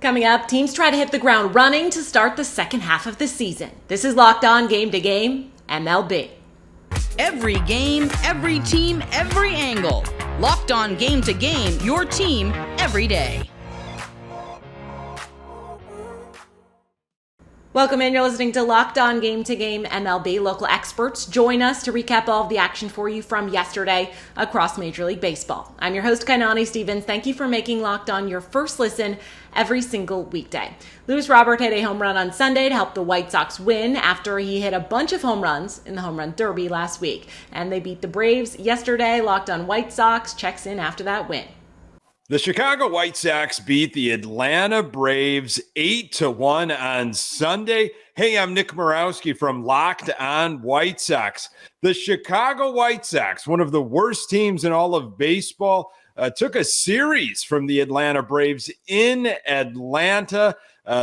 Coming up, teams try to hit the ground running to start the second half of the season. This is Locked On Game to Game MLB. Every game, every team, every angle. Locked On Game to Game, your team every day. Welcome in. You're listening to Locked On Game to Game MLB. Local experts join us to recap all of the action for you from yesterday across Major League Baseball. I'm your host, Kainani Stevens. Thank you for making Locked On your first listen every single weekday. Schwarber hit a home run on Sunday to help the White Sox win after he hit a bunch of home runs in the home run derby last week. And they beat the Braves yesterday. Locked On White Sox checks in after that win. The Chicago White Sox beat the Atlanta Braves 8-1 on Sunday. Hey, I'm Nick Morawski from Locked On White Sox. The Chicago White Sox, one of the worst teams in all of baseball, took a series from the Atlanta Braves in Atlanta.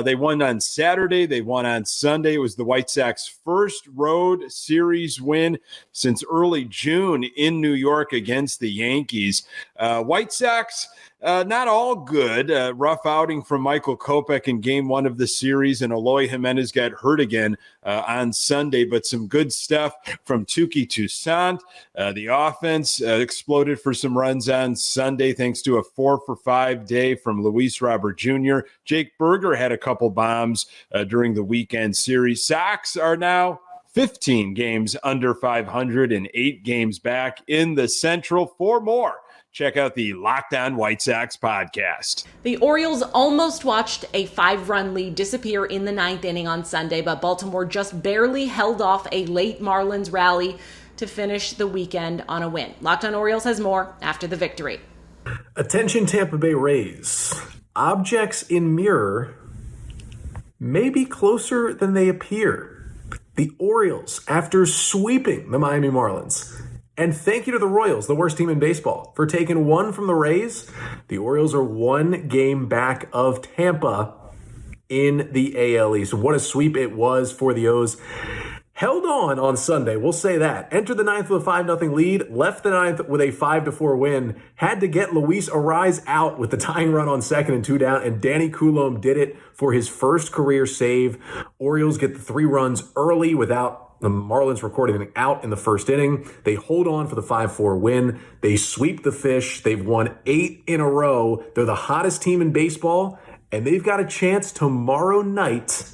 They won on Saturday. They won on Sunday. It was the White Sox first road series win since early June in New York against the Yankees. White Sox, not all good. Rough outing from Michael Kopech in game one of the series, and Eloy Jimenez got hurt again on Sunday, but some good stuff from Touki Toussaint. The offense exploded for some runs on Sunday thanks to a 4-for-5 day from Luis Robert Jr. Jake Berger had a couple bombs during the weekend series. Sox are now 15 games under 500 and 8 games back in the Central. 4 more. Check out the Locked On White Sox podcast. The Orioles almost watched a 5-run lead disappear in the 9th inning on Sunday, but Baltimore just barely held off a late Marlins rally to finish the weekend on a win. Locked On Orioles has more after the victory. Attention Tampa Bay Rays. Objects in mirror may be closer than they appear. The Orioles, after sweeping the Miami Marlins, and thank you to the Royals, the worst team in baseball, for taking one from the Rays. The Orioles are 1 game back of Tampa in the AL East. What a sweep it was for the O's. Held on Sunday, we'll say that. Entered the 9th with a 5-0 lead, left the 9th with a 5-4 win. Had to get Luis Arraez out with the tying run on second and 2 down, and Danny Coulombe did it for his first career save. Orioles get the 3 runs early without the Marlins recording an out in the first inning. They hold on for the 5-4 win. They sweep the Fish. They've won 8 in a row. They're the hottest team in baseball, and they've got a chance tomorrow night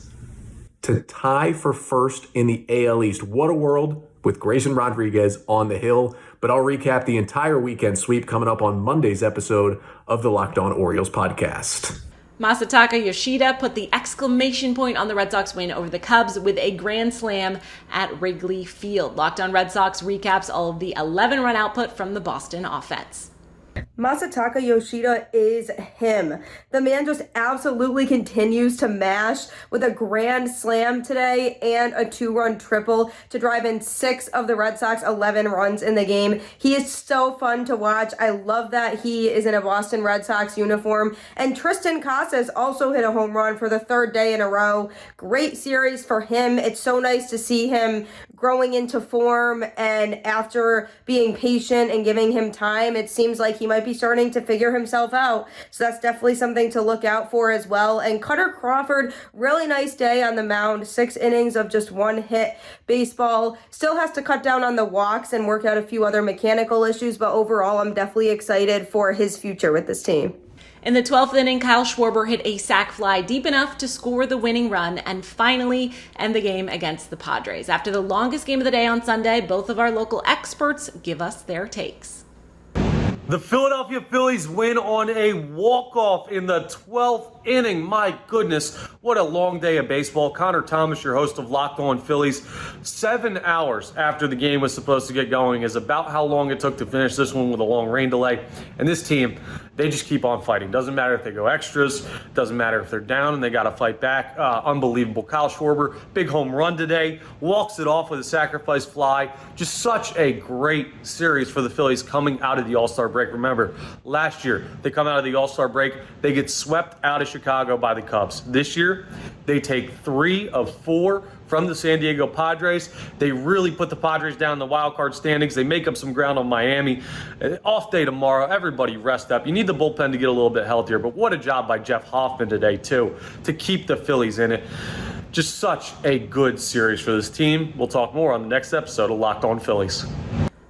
to tie for first in the AL East. What a world with Grayson Rodriguez on the hill. But I'll recap the entire weekend sweep coming up on Monday's episode of the Locked On Orioles podcast. Masataka Yoshida put the exclamation point on the Red Sox win over the Cubs with a grand slam at Wrigley Field. Locked On Red Sox recaps all of the 11-run output from the Boston offense. Masataka Yoshida is him. The man just absolutely continues to mash with a grand slam today and a 2-run triple to drive in 6 of the Red Sox 11 runs in the game. He is so fun to watch. I love that he is in a Boston Red Sox uniform. And Tristan Casas also hit a home run for the 3rd day in a row. Great series for him. It's so nice to see him growing into form, and after being patient and giving him time, it seems like he might be starting to figure himself out. So that's definitely something to look out for as well. And Cutter Crawford, really nice day on the mound. 6 innings of just 1 hit baseball. Still has to cut down on the walks and work out a few other mechanical issues, but overall, I'm definitely excited for his future with this team. In the 12th inning, Kyle Schwarber hit a sac fly deep enough to score the winning run and finally end the game against the Padres. After the longest game of the day on Sunday, both of our local experts give us their takes. The Philadelphia Phillies win on a walk-off in the 12th inning. My goodness, what a long day of baseball. Connor Thomas, your host of Locked On Phillies. 7 hours after the game was supposed to get going is about how long it took to finish this one with a long rain delay. And this team, they just keep on fighting. Doesn't matter if they go extras. Doesn't matter if they're down and they got to fight back. Unbelievable. Kyle Schwarber, big home run today. Walks it off with a sacrifice fly. Just such a great series for the Phillies coming out of the All-Star break. Remember, last year, they come out of the All-Star break. They get swept out of Chicago by the Cubs. This year, they take 3 of 4 from the San Diego Padres. They really put the Padres down in the wild card standings. They make up some ground on Miami. Off day tomorrow. Everybody rest up. You need the bullpen to get a little bit healthier, but what a job by Jeff Hoffman today, too, to keep the Phillies in it. Just such a good series for this team. We'll talk more on the next episode of Locked On Phillies.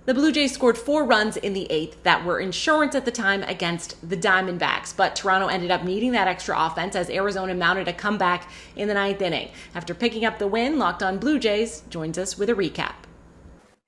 The Blue Jays scored 4 runs in the 8th that were insurance at the time against the Diamondbacks, but Toronto ended up needing that extra offense as Arizona mounted a comeback in the 9th inning. After picking up the win, Locked On Blue Jays joins us with a recap.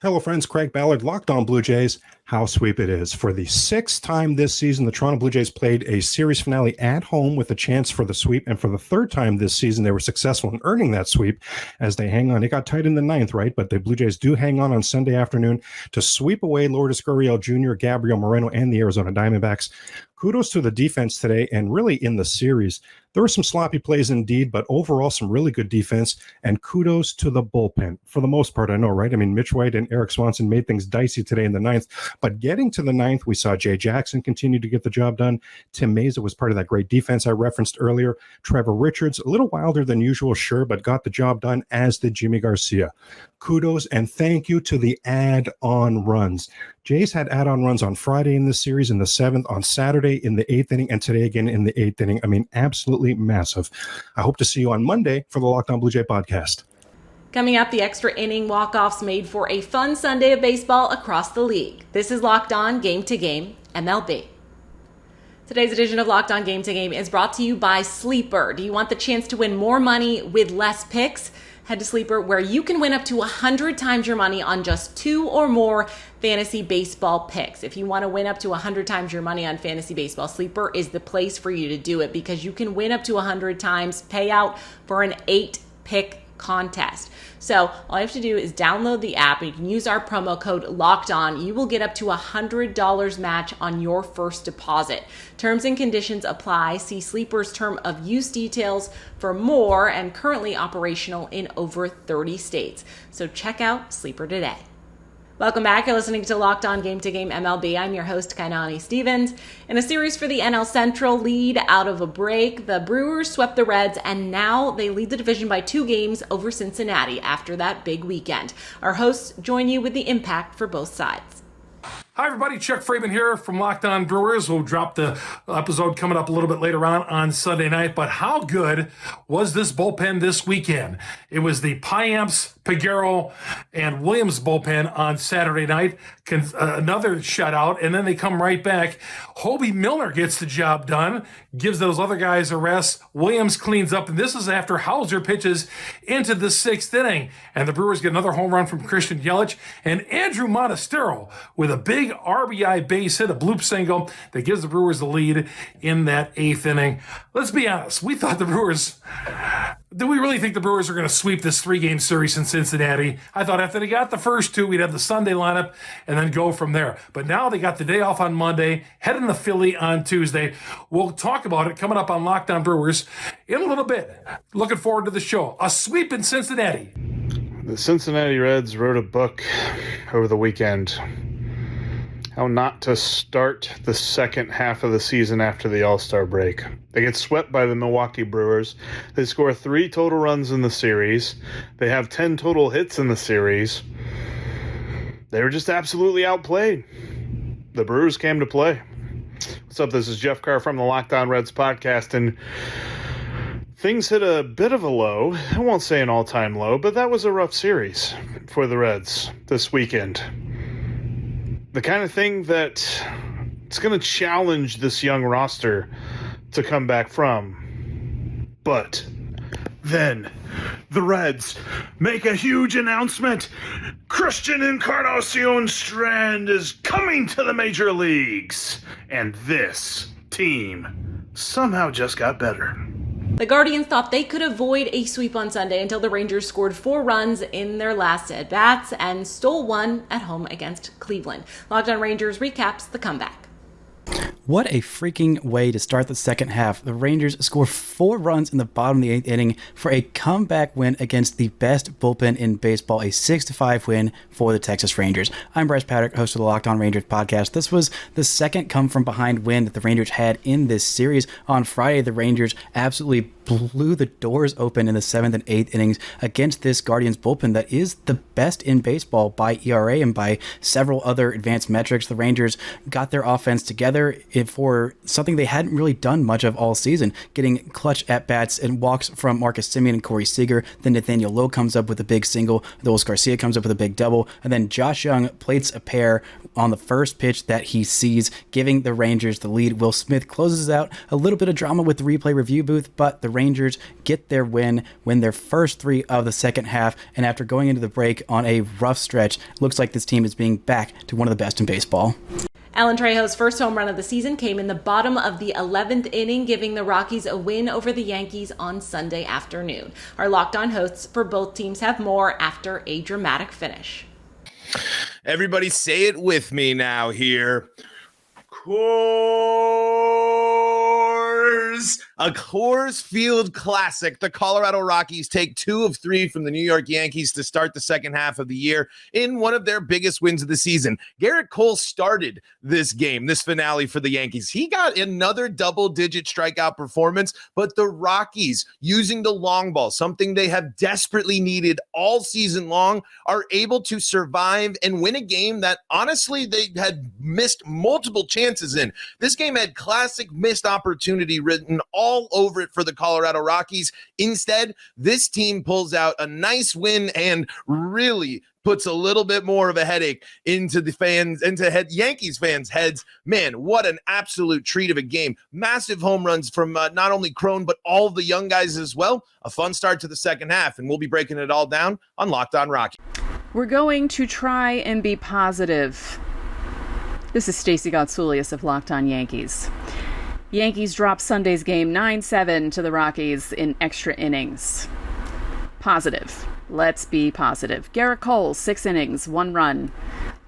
Hello, friends. Craig Ballard, Locked On Blue Jays. How sweep it is. For the 6th time this season, the Toronto Blue Jays played a series finale at home with a chance for the sweep. And for the 3rd time this season, they were successful in earning that sweep as they hang on. It got tight in the 9th, right? But the Blue Jays do hang on Sunday afternoon to sweep away Lourdes Gurriel Jr., Gabriel Moreno, and the Arizona Diamondbacks. Kudos to the defense today, and really in the series. There were some sloppy plays indeed, but overall some really good defense, and kudos to the bullpen. For the most part, I know, right? I mean, Mitch White and Eric Swanson made things dicey today in the 9th, but getting to the 9th, we saw Jay Jackson continue to get the job done. Tim Meza was part of that great defense I referenced earlier. Trevor Richards, a little wilder than usual, sure, but got the job done, as did Jimmy Garcia. Kudos and thank you to the add-on runs. Jays had add-on runs on Friday in this series, in the 7th, on Saturday in the 8th inning, and today again in the 8th inning. I mean, absolutely massive. I hope to see you on Monday for the Locked On Blue Jay podcast. Coming up, the extra inning walk-offs made for a fun Sunday of baseball across the league. This is Locked On Game to Game MLB. Today's edition of Locked On Game to Game is brought to you by Sleeper. Do you want the chance to win more money with less picks? Head to Sleeper, where you can win up to 100 times your money on just 2 or more fantasy baseball picks. If you want to win up to 100 times your money on fantasy baseball, Sleeper is the place for you to do it, because you can win up to 100 times payout for an 8-pick contest. So all you have to do is download the app, and you can use our promo code Locked On. You will get up to $100 match on your first deposit. Terms and conditions apply. See Sleeper's term of use details for more, and currently operational in over 30 states. So check out Sleeper today. Welcome back. You're listening to Locked On Game to Game MLB. I'm your host, Kainani Stevens. In a series for the NL Central lead out of a break, the Brewers swept the Reds, and now they lead the division by 2 games over Cincinnati after that big weekend. Our hosts join you with the impact for both sides. Hi, everybody. Chuck Freeman here from Locked On Brewers. We'll drop the episode coming up a little bit later on Sunday night. But how good was this bullpen this weekend? It was the Piamps, Peguero, and Williams bullpen on Saturday night. Another shutout, and then they come right back. Hobie Miller gets the job done, gives those other guys a rest. Williams cleans up, and this is after Hauser pitches into the 6th inning. And the Brewers get another home run from Christian Yelich, and Andrew Montestero with a big RBI base hit, a bloop single that gives the Brewers the lead in that 8th inning. Let's be honest, we thought the Brewers... Do we really think the Brewers are going to sweep this 3-game series in Cincinnati? I thought after they got the first 2, we'd have the Sunday lineup and then go from there. But now they got the day off on Monday, heading to Philly on Tuesday. We'll talk about it coming up on Locked On Brewers in a little bit. Looking forward to the show. A sweep in Cincinnati. The Cincinnati Reds wrote a book over the weekend. How not to start the second half of the season after the All-Star break. They get swept by the Milwaukee Brewers. They score 3 total runs in the series. They have 10 total hits in the series. They were just absolutely outplayed. The Brewers came to play. What's up? This is Jeff Carr from the Locked On Reds podcast, and things hit a bit of a low. I won't say an all-time low, but that was a rough series for the Reds this weekend. The kind of thing that it's going to challenge this young roster to come back from. But then the Reds make a huge announcement. Christian Encarnacion Strand is coming to the major leagues. And this team somehow just got better. The Guardians thought they could avoid a sweep on Sunday until the Rangers scored 4 runs in their last at-bats and stole one at home against Cleveland. Locked On Rangers recaps the comeback. What a freaking way to start the second half. The Rangers score 4 runs in the bottom of the 8th inning for a comeback win against the best bullpen in baseball, a 6-5 win for the Texas Rangers. I'm Bryce Patrick, host of the Locked On Rangers podcast. This was the second come-from-behind win that the Rangers had in this series. On Friday, the Rangers absolutely blew the doors open in the 7th and 8th innings against this Guardians bullpen that is the best in baseball by ERA and by several other advanced metrics. The Rangers got their offense together for something they hadn't really done much of all season, getting clutch at-bats and walks from Marcus Semien and Corey Seager. Then Nathaniel Lowe comes up with a big single, Adolis Garcia comes up with a big double, and then Josh Young plates a pair on the first pitch that he sees, giving the Rangers the lead. Will Smith closes out. A little bit of drama with the replay review booth, but the Rangers get their win their first 3 of the second half, and after going into the break on a rough stretch, looks like this team is being back to one of the best in baseball. Alan Trejo's first home run of the season came in the bottom of the 11th inning, giving the Rockies a win over the Yankees on Sunday afternoon. Our Locked On hosts for both teams have more after a dramatic finish. Everybody say it with me now here. Coors. A Coors Field classic. The Colorado Rockies take 2 of 3 from the New York Yankees to start the second half of the year in one of their biggest wins of the season. Garrett Cole started this game, this finale for the Yankees. He got another double-digit strikeout performance, but the Rockies, using the long ball, something they have desperately needed all season long, are able to survive and win a game that, honestly, they had missed multiple chances in. This game had classic missed opportunity written all over it for the Colorado Rockies. Instead, this team pulls out a nice win and really puts a little bit more of a headache into Yankees fans' heads. Man, what an absolute treat of a game. Massive home runs from not only Crone, but all of the young guys as well. A fun start to the second half, and we'll be breaking it all down on Locked On Rockies. We're going to try and be positive. This is Stacey Gotsoulias of Locked On Yankees. Yankees drop Sunday's game 9-7 to the Rockies in extra innings. Positive. Let's be positive. Garrett Cole, 6 innings, 1 run,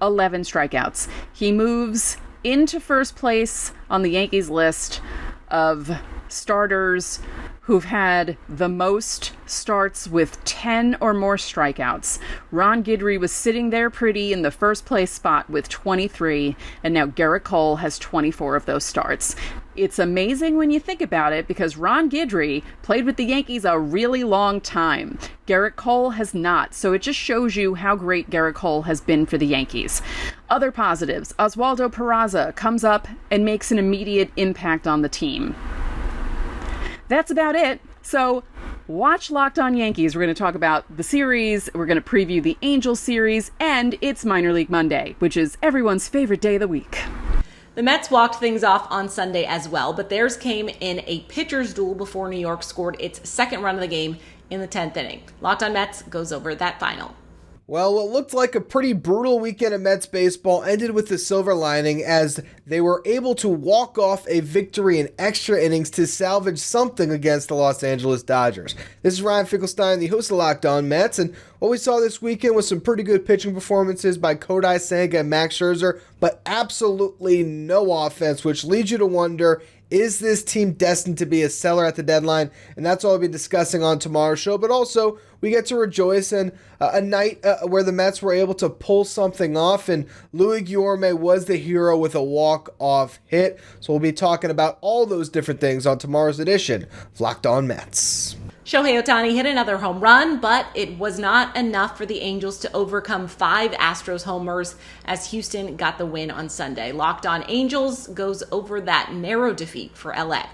11 strikeouts. He moves into first place on the Yankees list of starters who've had the most starts with 10 or more strikeouts. Ron Guidry was sitting there pretty in the first place spot with 23, and now Garrett Cole has 24 of those starts. It's amazing when you think about it because Ron Guidry played with the Yankees a really long time. Garrett Cole has not, so it just shows you how great Garrett Cole has been for the Yankees. Other positives, Oswaldo Peraza comes up and makes an immediate impact on the team. That's about it. So watch Locked On Yankees. We're going to talk about the series. We're going to preview the Angels series, and it's Minor League Monday, which is everyone's favorite day of the week. The Mets walked things off on Sunday as well, but theirs came in a pitcher's duel before New York scored its second run of the game in the 10th inning. Locked On Mets goes over that final. Well, what looked like a pretty brutal weekend of Mets baseball ended with the silver lining as they were able to walk off a victory in extra innings to salvage something against the Los Angeles Dodgers. This is Ryan Finkelstein, the host of Locked On Mets, and what we saw this weekend was some pretty good pitching performances by Kodai Senga and Max Scherzer, but absolutely no offense, which leads you to wonder, is this team destined to be a seller at the deadline? And that's all we'll be discussing on tomorrow's show. But also, we get to rejoice in a night where the Mets were able to pull something off. And Louis Guillorme was the hero with a walk-off hit. So we'll be talking about all those different things on tomorrow's edition of Locked On Mets. Shohei Ohtani hit another home run, but it was not enough for the Angels to overcome 5 Astros homers as Houston got the win on Sunday. Locked On Angels goes over that narrow defeat for LA.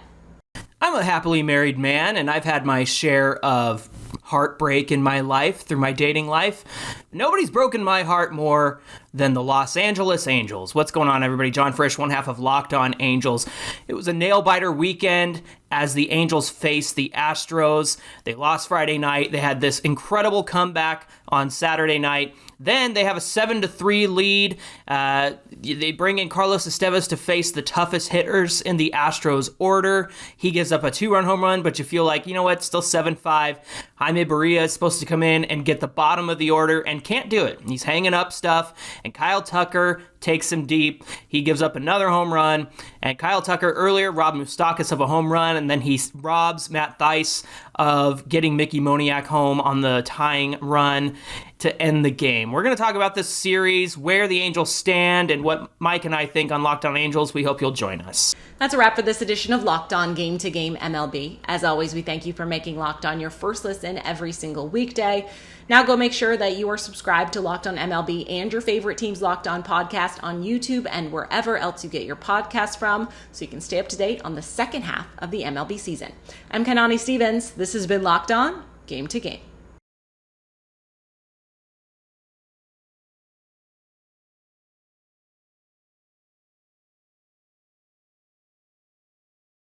I'm a happily married man, and I've had my share of heartbreak in my life through my dating life. Nobody's broken my heart more than the Los Angeles Angels. What's going on, everybody? John Frisch, one half of Locked On Angels. It was a nail-biter weekend as the Angels faced the Astros. They lost Friday night. They had this incredible comeback on Saturday night. Then they have a 7-3 lead. They bring in Carlos Estevez to face the toughest hitters in the Astros order. He gives up a 2-run home run, but you feel like, you know what, still 7-5. Jaime Barria is supposed to come in and get the bottom of the order, and and can't do it. He's hanging up stuff, and Kyle Tucker takes him deep. He gives up another home run, and Kyle Tucker earlier robbed Moustakas of a home run, and then he robs Matt Thaiss of getting Mickey Moniak home on the tying run to end the game. We're going to talk about this series, where the Angels stand, and what Mike and I think on Locked On Angels. We hope you'll join us. That's a wrap for this edition of Locked On Game to Game MLB. As always, we thank you for making Locked On your first listen every single weekday. Now go make sure that you are subscribed to Locked On MLB and your favorite team's Locked On podcast on YouTube and wherever else you get your podcasts from, so you can stay up to date on the second half of the MLB season. I'm Kainani Stevens. This has been Locked On Game to Game.